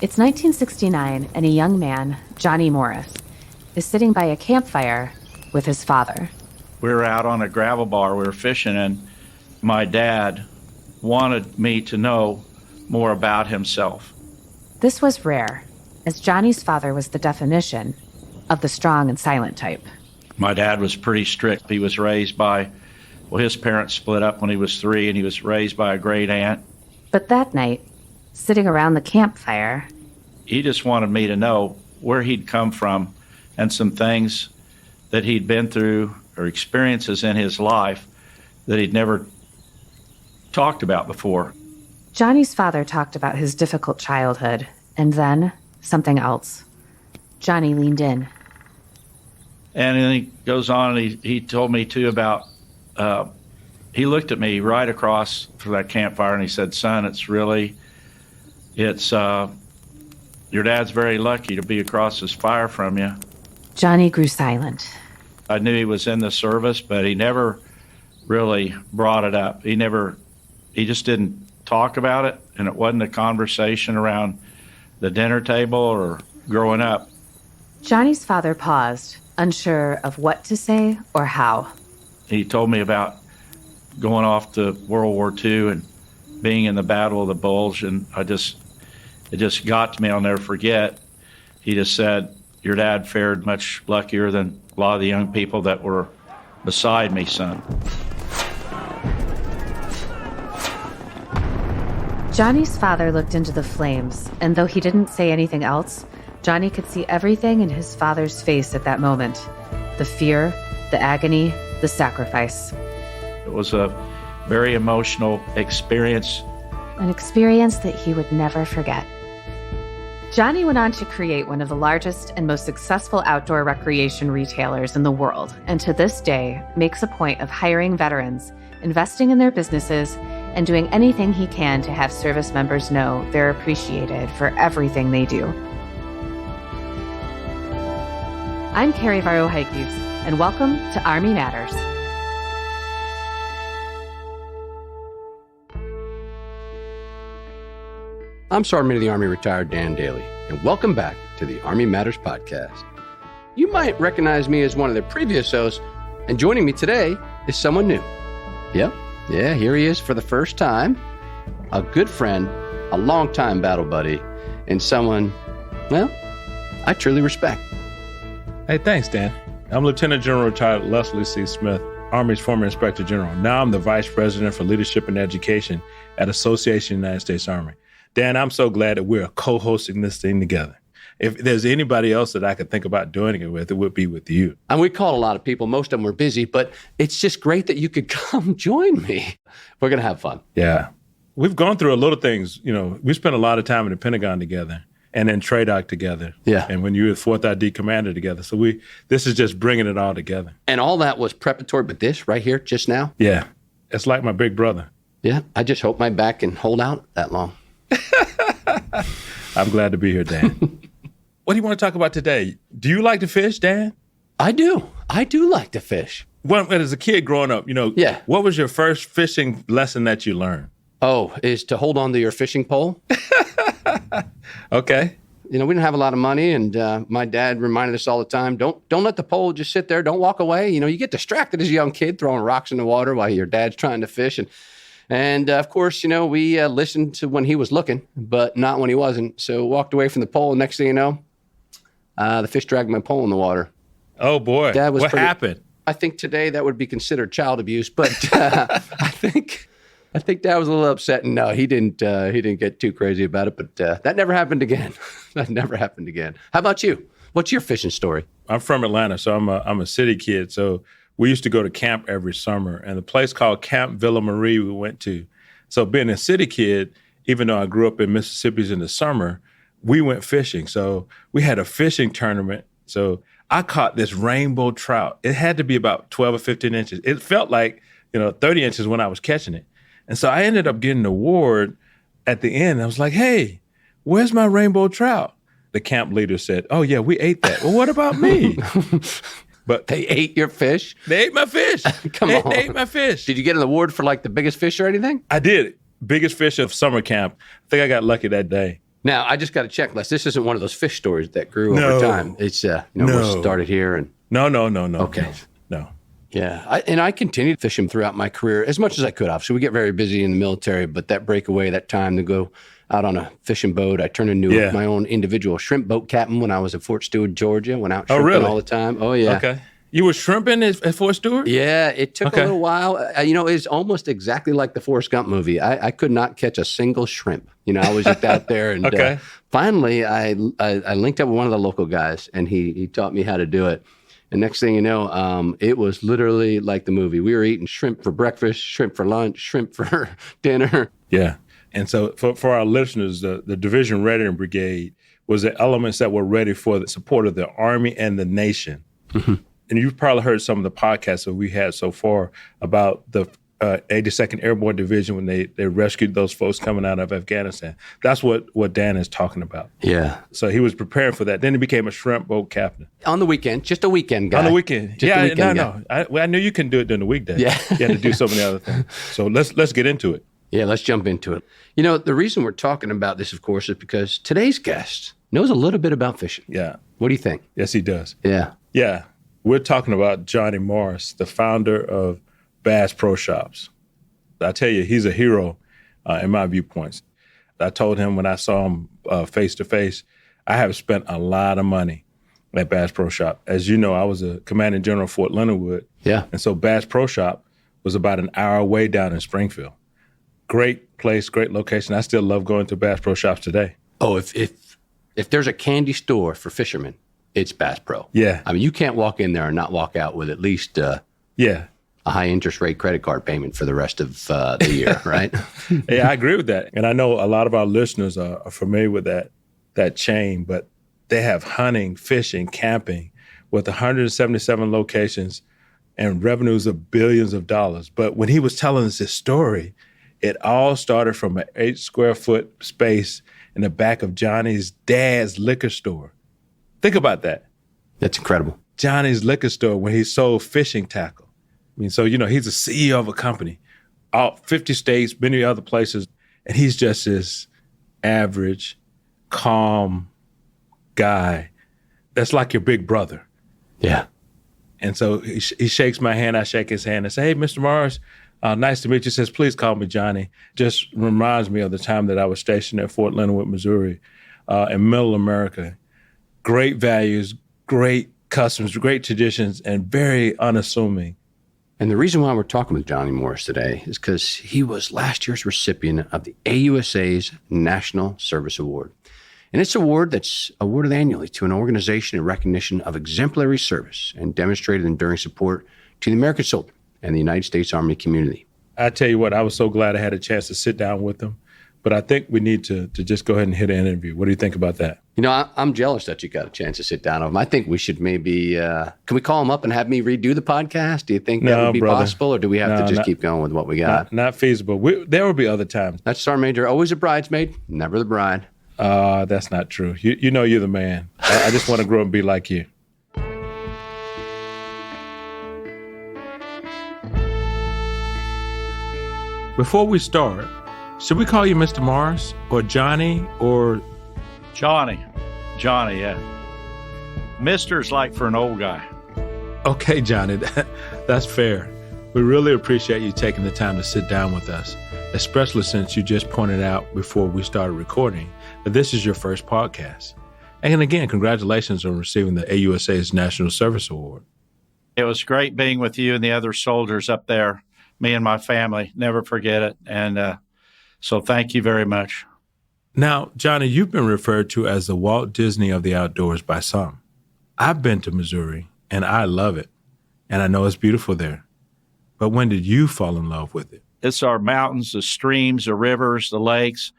It's 1969, and a young man, Johnny Morris, is sitting by a campfire with his father. We were out on a gravel bar, we were fishing, and my dad wanted me to know more about himself. This was rare, as Johnny's father was the definition of the strong and silent type. My dad was pretty strict. He was raised by, his parents split up when he was 3, and he was raised by a great aunt. But that night, sitting around the campfire, he just wanted me to know where he'd come from and some things that he'd been through or experiences in his life that he'd never talked about before. Johnny's father talked about his difficult childhood, and then something else. Johnny leaned in. And then he goes on and he told me too about, he looked at me right across from that campfire and he said, son, your dad's very lucky to be across this fire from you. Johnny grew silent. I knew he was in the service, but he never really brought it up. He just didn't talk about it, and it wasn't a conversation around the dinner table or growing up. Johnny's father paused, unsure of what to say or how. He told me about going off to World War II and being in the Battle of the Bulge, and it just got to me. I'll never forget. He just said, your dad fared much luckier than a lot of the young people that were beside me, son. Johnny's father looked into the flames, and though he didn't say anything else, Johnny could see everything in his father's face at that moment. The fear, the agony, the sacrifice. It was a very emotional experience. An experience that he would never forget. Johnny went on to create one of the largest and most successful outdoor recreation retailers in the world, and to this day makes a point of hiring veterans, investing in their businesses, and doing anything he can to have service members know they're appreciated for everything they do. I'm Carrie Varro-Heikes, and welcome to Army Matters. I'm Sergeant of the Army retired Dan Dailey, and welcome back to the Army Matters podcast. You might recognize me as one of the previous hosts, and joining me today is someone new. Yeah, here he is for the first time. A good friend, a longtime battle buddy, and someone, well, I truly respect. Hey, thanks, Dan. I'm Lieutenant General retired Leslie C. Smith, Army's former Inspector General. Now I'm the Vice President for Leadership and Education at Association United States Army. Dan, I'm so glad that we're co-hosting this thing together. If there's anybody else that I could think about doing it with, it would be with you. And we called a lot of people. Most of them were busy, but it's just great that you could come join me. We're going to have fun. Yeah. We've gone through a lot of things. You know, we spent a lot of time in the Pentagon together and in TRADOC together. Yeah. And when you were 4th ID commander together. So this is just bringing it all together. And all that was preparatory, but this right here just now? Yeah. It's like my big brother. Yeah. I just hope my back can hold out that long. I'm glad to be here, Dan. What do you want to talk about today? Do you like to fish, Dan? I do. I do like to fish. Well, as a kid growing up, Yeah. What was your first fishing lesson that you learned? Oh, is to hold on to your fishing pole. Okay. We didn't have a lot of money, and my dad reminded us all the time, don't let the pole just sit there. Don't walk away. You get distracted as a young kid throwing rocks in the water while your dad's trying to fish. And of course, we listened to when he was looking, but not when he wasn't. So walked away from the pole, and next thing you know, the fish dragged my pole in the water. Oh, boy. What happened? I think today that would be considered child abuse, but I think Dad was a little upset, and no, he didn't get too crazy about it, but that never happened again. That never happened again. How about you? What's your fishing story? I'm from Atlanta, so I'm a city kid. So we used to go to camp every summer, and the place called Camp Villa Marie we went to. So being a city kid, even though I grew up in Mississippi in the summer, we went fishing. So we had a fishing tournament. So I caught this rainbow trout. It had to be about 12 or 15 inches. It felt like, 30 inches when I was catching it. And so I ended up getting an award at the end. I was like, hey, where's my rainbow trout? The camp leader said, oh, yeah, we ate that. Well, what about me? But they ate your fish? They ate my fish. Come on. They ate my fish. Did you get an award for like the biggest fish or anything? I did. Biggest fish of summer camp. I think I got lucky that day. Now, I just got a checklist. This isn't one of those fish stories that grew over time. It's, we started here and... No. Okay. No. Yeah. I continued fishing throughout my career as much as I could. Obviously, we get very busy in the military, but that breakaway, that time to go out on a fishing boat, I turned into my own individual shrimp boat captain when I was at Fort Stewart, Georgia. Went out shrimping all the time. Oh, yeah. Okay. You were shrimping at Fort Stewart? Yeah, it took a little while. It's almost exactly like the Forrest Gump movie. I could not catch a single shrimp. I was just out there. And finally, I linked up with one of the local guys, and he taught me how to do it. And next thing you know, it was literally like the movie. We were eating shrimp for breakfast, shrimp for lunch, shrimp for dinner. Yeah. And so for our listeners, the Division Readiness Brigade was the elements that were ready for the support of the Army and the nation. Mm-hmm. And you've probably heard some of the podcasts that we had so far about the 82nd Airborne Division when they rescued those folks coming out of Afghanistan. That's what Dan is talking about. Yeah. So he was preparing for that. Then he became a shrimp boat captain. On the weekend, just a weekend guy. On the weekend. I knew you couldn't do it during the weekday. Yeah. You had to do so many other things. So let's get into it. Yeah, let's jump into it. The reason we're talking about this, of course, is because today's guest knows a little bit about fishing. Yeah. What do you think? Yes, he does. Yeah. Yeah. We're talking about Johnny Morris, the founder of Bass Pro Shops. I tell you, he's a hero in my viewpoints. I told him when I saw him face to face, I have spent a lot of money at Bass Pro Shop. As you know, I was a commanding general of Fort Leonard Wood. Yeah. And so Bass Pro Shop was about an hour away down in Springfield. Great place, great location. I still love going to Bass Pro Shops today. Oh, if there's a candy store for fishermen, it's Bass Pro. Yeah. I mean, you can't walk in there and not walk out with at least a high interest rate credit card payment for the rest of the year, right? Yeah, I agree with that. And I know a lot of our listeners are familiar with that chain, but they have hunting, fishing, camping with 177 locations and revenues of billions of dollars. But when he was telling us his story, it all started from an 8 square foot space in the back of Johnny's dad's liquor store. Think about that. That's incredible. Johnny's liquor store when he sold fishing tackle. I mean, so, he's a CEO of a company, all 50 states, many other places, and he's just this average, calm guy that's like your big brother. Yeah. And so he shakes my hand, I shake his hand and say, "Hey, Mr. Morris, nice to meet you." He says, "Please call me Johnny." Just reminds me of the time that I was stationed at Fort Leonard Wood, Missouri, in Middle America. Great values, great customs, great traditions, and very unassuming. And the reason why we're talking with Johnny Morris today is because he was last year's recipient of the AUSA's National Service Award. And it's an award that's awarded annually to an organization in recognition of exemplary service and demonstrated enduring support to the American soldier and the United States Army community. I tell you what, I was so glad I had a chance to sit down with him. But I think we need to just go ahead and hit an interview. What do you think about that? I'm jealous that you got a chance to sit down with him. I think we should maybe, can we call him up and have me redo the podcast? Do you think that would be possible, or do we have to just keep going with what we got? Not feasible. There will be other times. That's Sergeant Major, always a bridesmaid, never the bride. That's not true. You're the man. I just want to grow and be like you. Before we start, should we call you Mr. Morris or Johnny or... Johnny, yeah. Mister's like for an old guy. Okay, Johnny, that's fair. We really appreciate you taking the time to sit down with us, especially since you just pointed out before we started recording that this is your first podcast. And again, congratulations on receiving the AUSA's National Service Award. It was great being with you and the other soldiers up there, me and my family. Never forget it. And so thank you very much. Now, Johnny, you've been referred to as the Walt Disney of the outdoors by some. I've been to Missouri, and I love it. And I know it's beautiful there. But when did you fall in love with it? It's our mountains, the streams, the rivers, the lakes.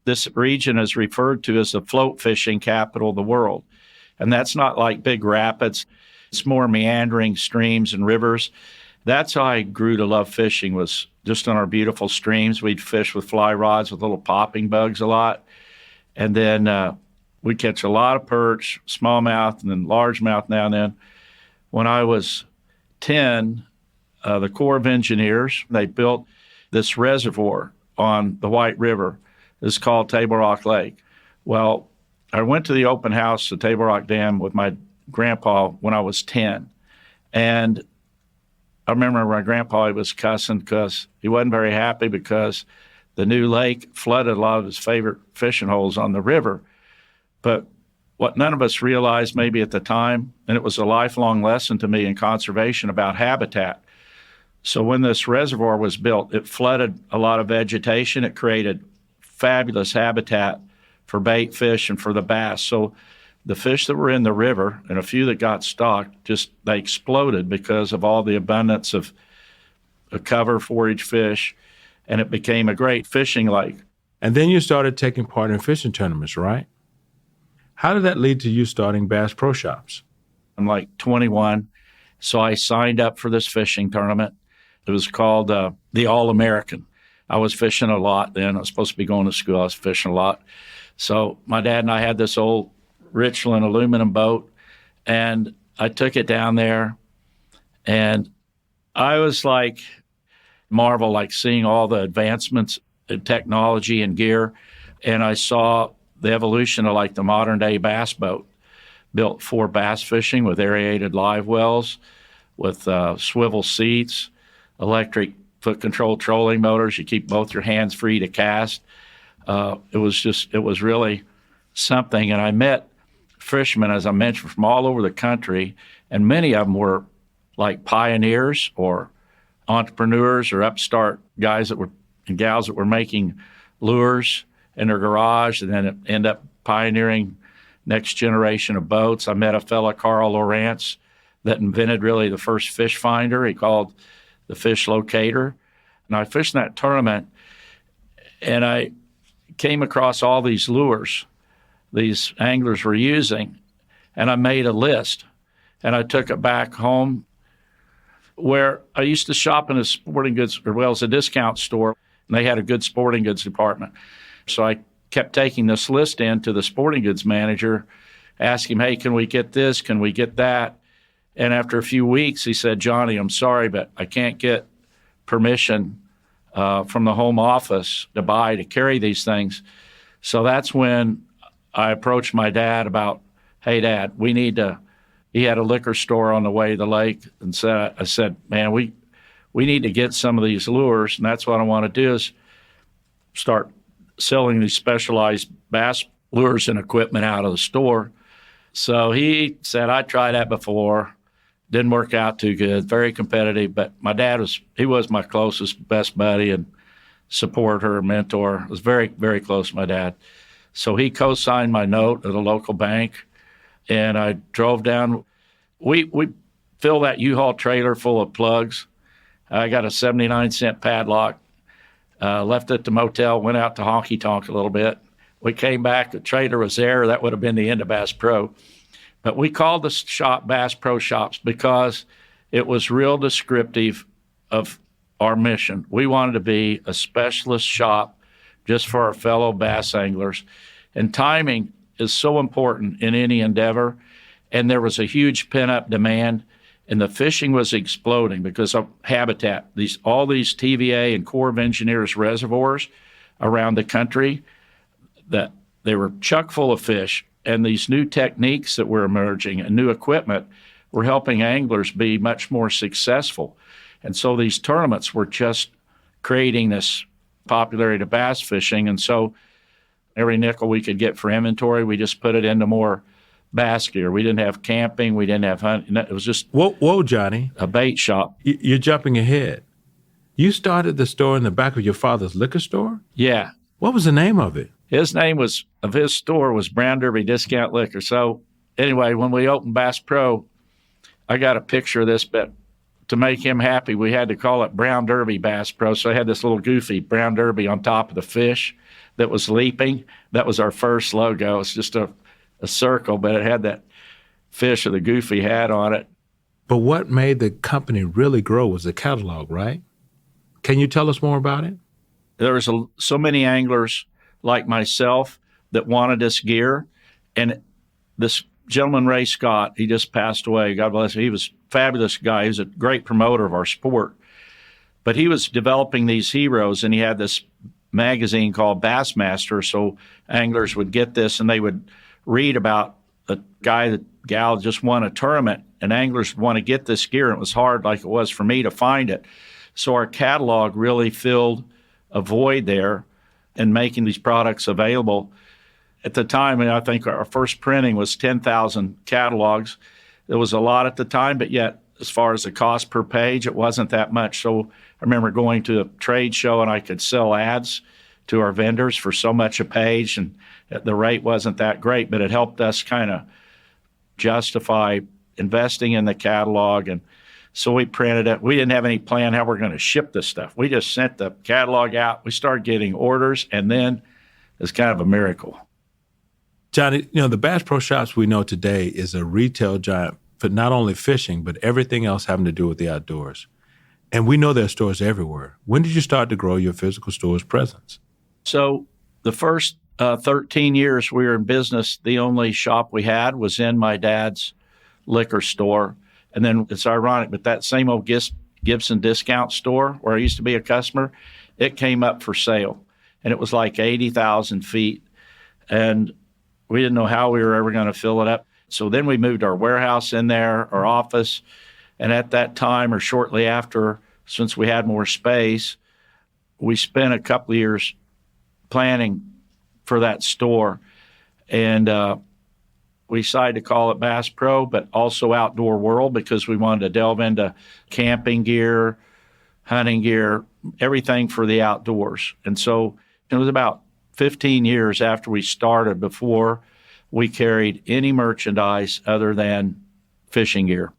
This region is referred to as the float fishing capital of the world. And that's not like big rapids. It's more meandering streams and rivers. That's how I grew to love fishing, was just on our beautiful streams. We'd fish with fly rods with little popping bugs a lot. And then we'd catch a lot of perch, smallmouth, and then largemouth now and then. When I was 10, the Corps of Engineers, they built this reservoir on the White River. It's called Table Rock Lake. Well, I went to the open house at Table Rock Dam with my grandpa when I was 10. And I remember my grandpa, he was cussing because he wasn't very happy because the new lake flooded a lot of his favorite fishing holes on the river. But what none of us realized maybe at the time, and it was a lifelong lesson to me in conservation about habitat. So when this reservoir was built, it flooded a lot of vegetation. It created fabulous habitat for bait fish and for the bass. So the fish that were in the river and a few that got stocked, they exploded because of all the abundance of cover forage fish, and it became a great fishing lake. And then you started taking part in fishing tournaments, right? How did that lead to you starting Bass Pro Shops? I'm like 21, so I signed up for this fishing tournament. It was called the All-American. I was fishing a lot then. I was supposed to be going to school. I was fishing a lot. So my dad and I had this old Richland aluminum boat, and I took it down there, and I was like marvel, like seeing all the advancements in technology and gear, and I saw the evolution of like the modern day bass boat, built for bass fishing with aerated live wells, with swivel seats, electric foot control trolling motors. You keep both your hands free to cast. It was really something. And I met fishermen, as I mentioned, from all over the country, and many of them were like pioneers or entrepreneurs or upstart guys and gals that were making lures in their garage and then end up pioneering next generation of boats. I met a fellow, Carl Lawrence, that invented really the first fish finder. He called the fish locator. And I fished in that tournament, and I came across all these lures these anglers were using, and I made a list, and I took it back home where I used to shop in a sporting goods, or well, it was a discount store, and they had a good sporting goods department. So I kept taking this list in to the sporting goods manager, asking him, hey, can we get this? Can we get that? And after a few weeks, he said, Johnny, I'm sorry, but I can't get permission from the home office to carry these things. So that's when I approached my dad about, hey, Dad, he had a liquor store on the way to the lake, and I said, man, we need to get some of these lures, and that's what I want to do is start selling these specialized bass lures and equipment out of the store. So he said, I tried that before. Didn't work out too good, very competitive, but my dad was my closest, best buddy and supporter, mentor. I was very, very close to my dad. So he co-signed my note at a local bank, and I drove down. We filled that U-Haul trailer full of plugs. I got a 79-cent padlock, left it at the motel, went out to honky tonk a little bit. We came back, the trailer was there. That would have been the end of Bass Pro. But we called the shop Bass Pro Shops because it was real descriptive of our mission. We wanted to be a specialist shop just for our fellow bass anglers. And timing is so important in any endeavor. And there was a huge pent-up demand, and the fishing was exploding because of habitat. All these TVA and Corps of Engineers reservoirs around the country, that they were chock full of fish. And these new techniques that were emerging and new equipment were helping anglers be much more successful. And so these tournaments were just creating this popularity to bass fishing. And so every nickel we could get for inventory, we just put it into more bass gear. We didn't have camping. We didn't have hunting. It was just Whoa, Johnny. A bait shop. You're jumping ahead. You started the store in the back of your father's liquor store? Yeah. What was the name of it? His name of his store was Brown Derby Discount Liquor. So anyway, when we opened Bass Pro, I got a picture of this, but to make him happy, we had to call it Brown Derby Bass Pro. So I had this little goofy Brown Derby on top of the fish that was leaping. That was our first logo. It's just a circle, but it had that fish with a goofy hat on it. But what made the company really grow was the catalog, right? Can you tell us more about it? There was so many anglers like myself that wanted this gear. And this gentleman, Ray Scott, he just passed away. God bless him. He was a fabulous guy. He was a great promoter of our sport. But he was developing these heroes, and he had this magazine called Bassmaster. So anglers would get this and they would read about a guy that gal just won a tournament, and anglers would want to get this gear. And it was hard, like it was for me, to find it. So our catalog really filled a void there in making these products available. At the time, and I think our first printing was 10,000 catalogs. It was a lot at the time, but yet as far as the cost per page, it wasn't that much. So I remember going to a trade show and I could sell ads to our vendors for so much a page, and the rate wasn't that great, but it helped us kind of justify investing in the catalog. And so we printed it. We didn't have any plan how we're going to ship this stuff. We just sent the catalog out. We started getting orders, and then it's kind of a miracle. Johnny, the Bass Pro Shops we know today is a retail giant for not only fishing, but everything else having to do with the outdoors. And we know there are stores everywhere. When did you start to grow your physical store's presence? So the first 13 years we were in business, the only shop we had was in my dad's liquor store. And then it's ironic, but that same old Gibson discount store where I used to be a customer, it came up for sale. And it was like 80,000 feet. And we didn't know how we were ever going to fill it up. So then we moved our warehouse in there, our office. And at that time, or shortly after, since we had more space, we spent a couple of years planning for that store. And we decided to call it Bass Pro, but also Outdoor World, because we wanted to delve into camping gear, hunting gear, everything for the outdoors. And so it was about 15 years after we started before we carried any merchandise other than fishing gear.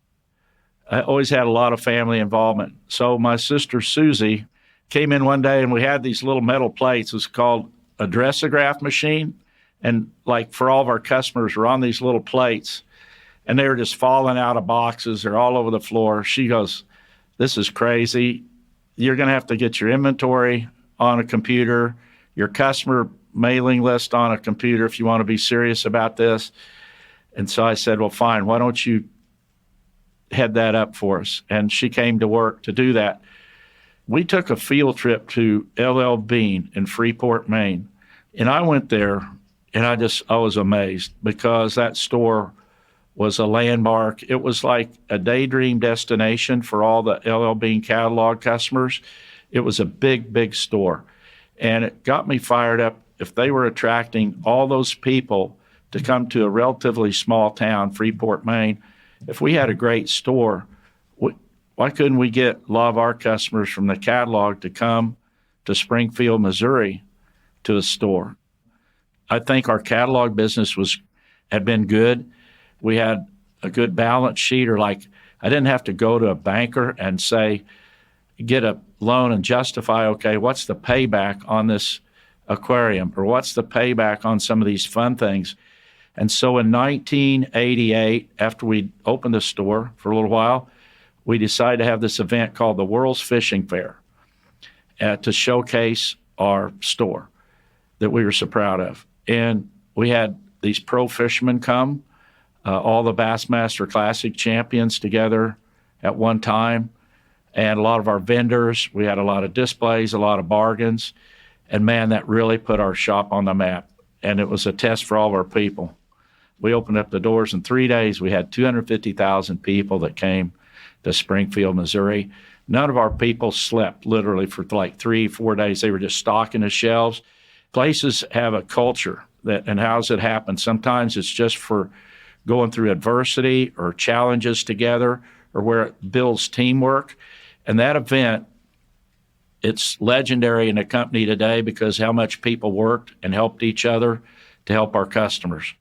I always had a lot of family involvement. So my sister Susie came in one day and we had these little metal plates. It was called a dressograph machine. And like for all of our customers were on these little plates and they were just falling out of boxes. They're all over the floor. She goes, "This is crazy. You're going to have to get your inventory on a computer, your customer mailing list on a computer if you want to be serious about this." And so I said, "Well, fine, why don't you head that up for us?" And she came to work to do that. We took a field trip to LL Bean in Freeport, Maine. And I went there and I was amazed because that store was a landmark. It was like a daydream destination for all the LL Bean catalog customers. It was a big, big store. And it got me fired up. If they were attracting all those people to come to a relatively small town, Freeport, Maine, if we had a great store, why couldn't we get a lot of our customers from the catalog to come to Springfield, Missouri to a store? I think our catalog business had been good. We had a good balance sheet, or like I didn't have to go to a banker and say, get a loan and justify, okay, what's the payback on this aquarium, or what's the payback on some of these fun things? And so in 1988, after we opened the store for a little while, we decided to have this event called the World's Fishing Fair to showcase our store that we were so proud of. And we had these pro fishermen come, all the Bassmaster Classic champions together at one time, and a lot of our vendors. We had a lot of displays, a lot of bargains, and man, that really put our shop on the map. And it was a test for all of our people. We opened up the doors in 3 days. We had 250,000 people that came to Springfield, Missouri. None of our people slept literally for like 3-4 days. They were just stocking the shelves. Places have a culture and how does it happen? Sometimes it's just for going through adversity or challenges together, or where it builds teamwork. And that event, it's legendary in the company today because how much people worked and helped each other to help our customers.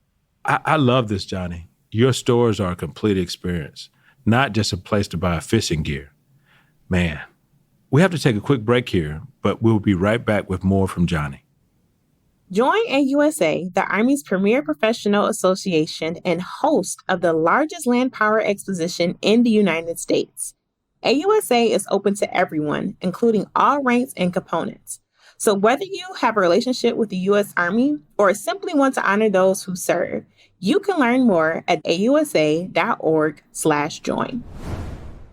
I love this, Johnny. Your stores are a complete experience, not just a place to buy fishing gear. Man, we have to take a quick break here, but we'll be right back with more from Johnny. Join AUSA, the Army's premier professional association and host of the largest land power exposition in the United States. AUSA is open to everyone, including all ranks and components. So whether you have a relationship with the U.S. Army or simply want to honor those who serve, you can learn more at ausa.org/join.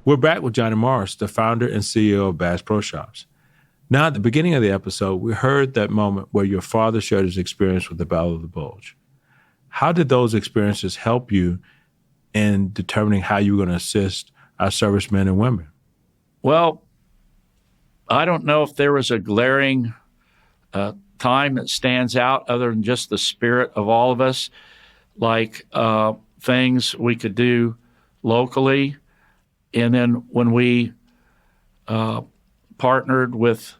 We're back with Johnny Morris, the founder and CEO of Bass Pro Shops. Now, at the beginning of the episode, we heard that moment where your father shared his experience with the Battle of the Bulge. How did those experiences help you in determining how you were going to assist our servicemen and women? Well, I don't know if there was a glaring time that stands out other than just the spirit of all of us, like things we could do locally. And then when we partnered with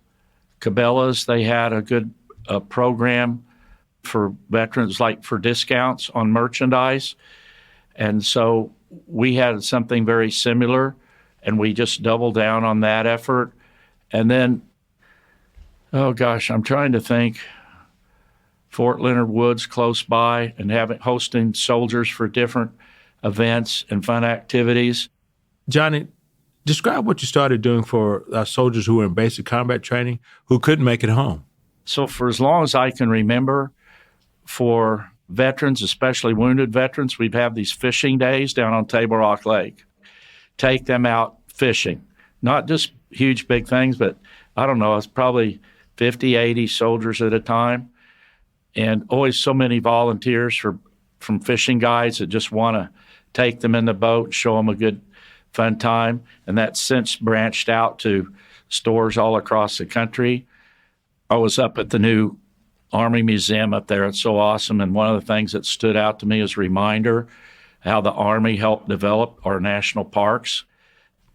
Cabela's, they had a good program for veterans, like for discounts on merchandise. And so we had something very similar, and we just doubled down on that effort. And then, oh gosh, I'm trying to think, Fort Leonard Wood's close by, and hosting soldiers for different events and fun activities. Johnny, describe what you started doing for our soldiers who were in basic combat training who couldn't make it home. So for as long as I can remember, for veterans, especially wounded veterans, we'd have these fishing days down on Table Rock Lake. Take them out fishing. Not just huge, big things, but I don't know, it's probably 50, 80 soldiers at a time. And always so many volunteers from fishing guides that just want to take them in the boat and show them a good, fun time. And that's since branched out to stores all across the country. I was up at the new Army Museum up there. It's so awesome. And one of the things that stood out to me is a reminder how the Army helped develop our national parks.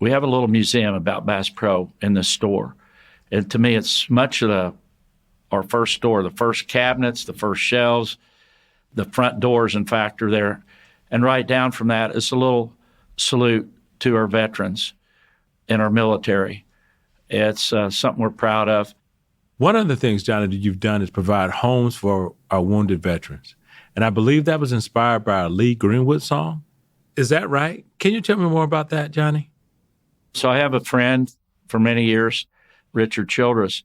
We have a little museum about Bass Pro in the store. And to me, it's much of our first store, the first cabinets, the first shelves, the front doors, in fact, are there. And right down from that is a little salute to our veterans and our military. It's something we're proud of. One of the things, Johnny, that you've done is provide homes for our wounded veterans. And I believe that was inspired by a Lee Greenwood song. Is that right? Can you tell me more about that, Johnny? So I have a friend for many years, Richard Childress,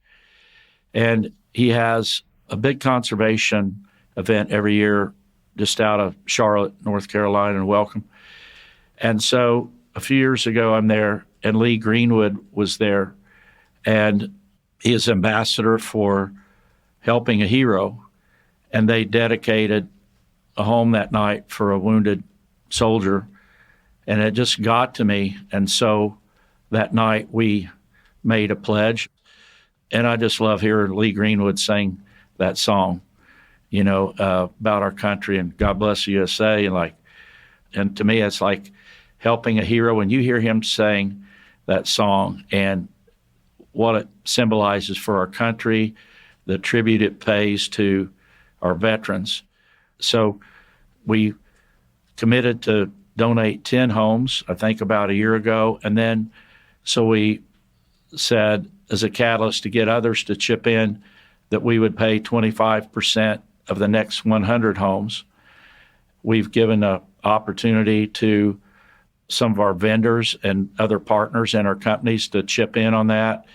and he has a big conservation event every year just out of Charlotte, North Carolina, and Welcome. And so a few years ago, I'm there, and Lee Greenwood was there, and he is ambassador for Helping a Hero, and they dedicated a home that night for a wounded soldier, and it just got to me. And so that night we made a pledge, and I just love hearing Lee Greenwood sing that song, about our country and God Bless the USA. And to me, it's like helping a hero when you hear him sing that song and what it symbolizes for our country, the tribute it pays to our veterans. So we committed to donate 10 homes, I think about a year ago. And then so we said, as a catalyst to get others to chip in, that we would pay 25% of the next 100 homes. We've given an opportunity to some of our vendors and other partners in our companies to chip in on that.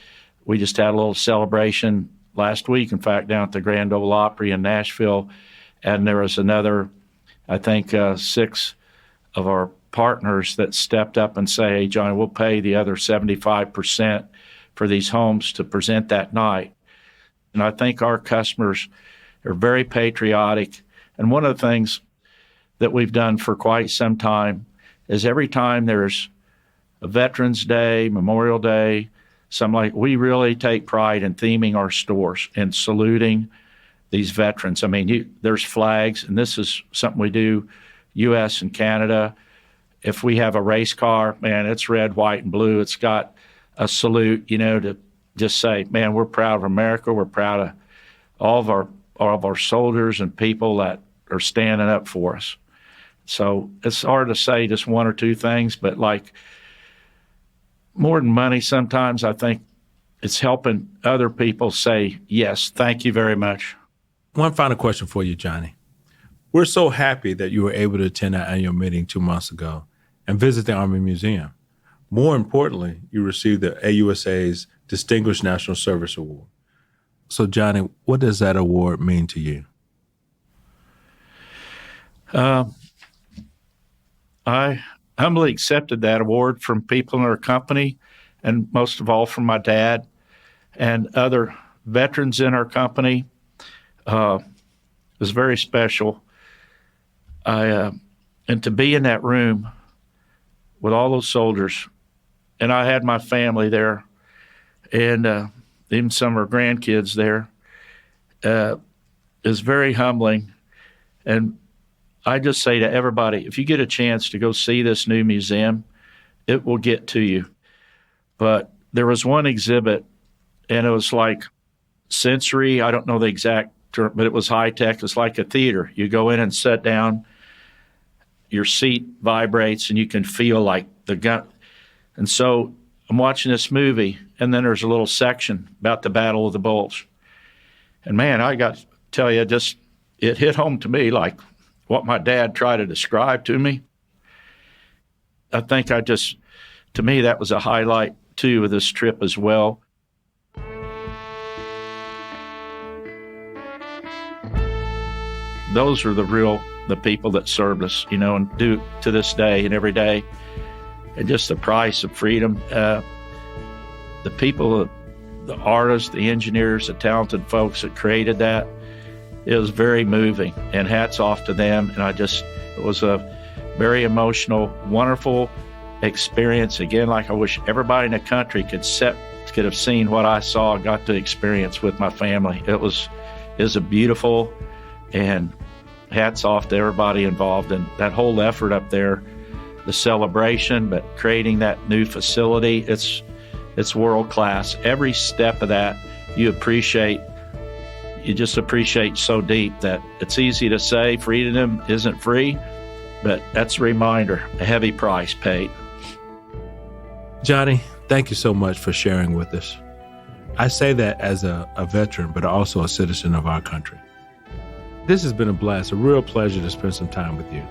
We just had a little celebration last week, in fact, down at the Grand Ole Opry in Nashville, and there was another, I think, 6 of our partners that stepped up and say, hey, Johnny, we'll pay the other 75% for these homes to present that night. And I think our customers are very patriotic. And one of the things that we've done for quite some time is every time there's a Veterans Day, Memorial Day, we really take pride in theming our stores and saluting these veterans. I mean, there's flags, and this is something we do, U.S. and Canada. If we have a race car, man, it's red, white, and blue. It's got a salute, to just say, man, we're proud of America. We're proud of all of our soldiers and people that are standing up for us. So it's hard to say just one or two things, but more than money, sometimes I think it's helping other people say, yes, thank you very much. One final question for you, Johnny. We're so happy that you were able to attend our annual meeting 2 months ago and visit the Army Museum. More importantly, you received the AUSA's Distinguished National Service Award. So, Johnny, what does that award mean to you? I humbly accepted that award from people in our company, and most of all from my dad. and other veterans in our company. It was very special. And to be in that room with all those soldiers, and I had my family there, and even some of our grandkids there, is very humbling. And I just say to everybody, if you get a chance to go see this new museum, it will get to you. But there was one exhibit, and it was like sensory, I don't know the exact term, but it was high tech. It's like a theater. You go in and sit down, your seat vibrates, and you can feel like the gun. And so I'm watching this movie, and then there's a little section about the Battle of the Bulge. And man, I got to tell you, it hit home to me like what my dad tried to describe to me. I think to me, that was a highlight too of this trip as well. Those are the people that served us, and do to this day and every day. And just the price of freedom. The people, the artists, the engineers, the talented folks that created that, it was very moving, and hats off to them. And it was a very emotional, wonderful experience. Again, like I wish everybody in the country could have seen what I saw, got to experience with my family. It was a beautiful, and hats off to everybody involved in that whole effort up there, the celebration, but creating that new facility. It's world class. Every step of that you just appreciate so deep that it's easy to say freedom isn't free, but that's a reminder, a heavy price paid. Johnny, thank you so much for sharing with us. I say that as a veteran, but also a citizen of our country. This has been a blast, a real pleasure to spend some time with you.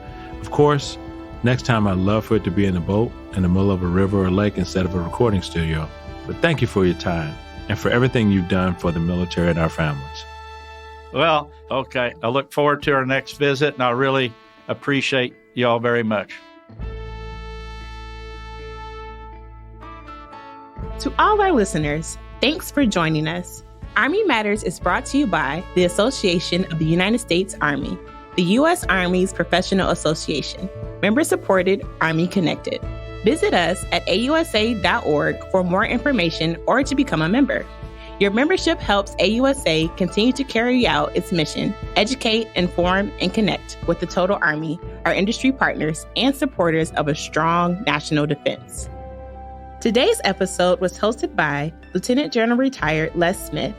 Of course, next time I'd love for it to be in a boat in the middle of a river or lake instead of a recording studio. But thank you for your time and for everything you've done for the military and our families. Well, okay. I look forward to our next visit, and I really appreciate y'all very much. To all our listeners, thanks for joining us. Army Matters is brought to you by the Association of the United States Army, the U.S. Army's professional association, member-supported, Army-connected. Visit us at ausa.org for more information or to become a member. Your membership helps AUSA continue to carry out its mission, educate, inform, and connect with the total Army, our industry partners, and supporters of a strong national defense. Today's episode was hosted by Lieutenant General Retired Les Smith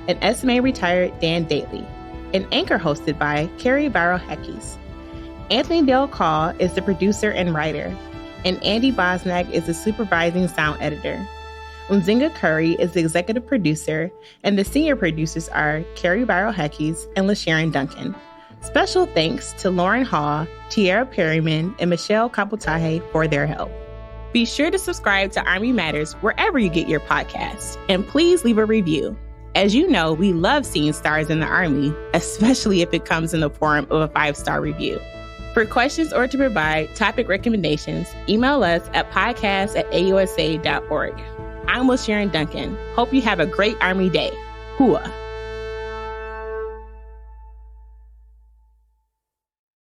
and SMA Retired Dan Dailey, and anchor hosted by Carrie Barrow-Heckes. Anthony Del Call is the producer and writer, and Andy Bosnack is the supervising sound editor. Unzinga Curry is the executive producer, and the senior producers are Carrie Barrow-Heckes and LaSharon Duncan. Special thanks to Lauren Hall, Tiara Perryman, and Michelle Kaputahe for their help. Be sure to subscribe to Army Matters wherever you get your podcasts, and please leave a review. As you know, we love seeing stars in the Army, especially if it comes in the form of a 5-star review. For questions or to provide topic recommendations, email us at podcast@ausa.org. I'm LaSharon Duncan. Hope you have a great Army day. Hooah!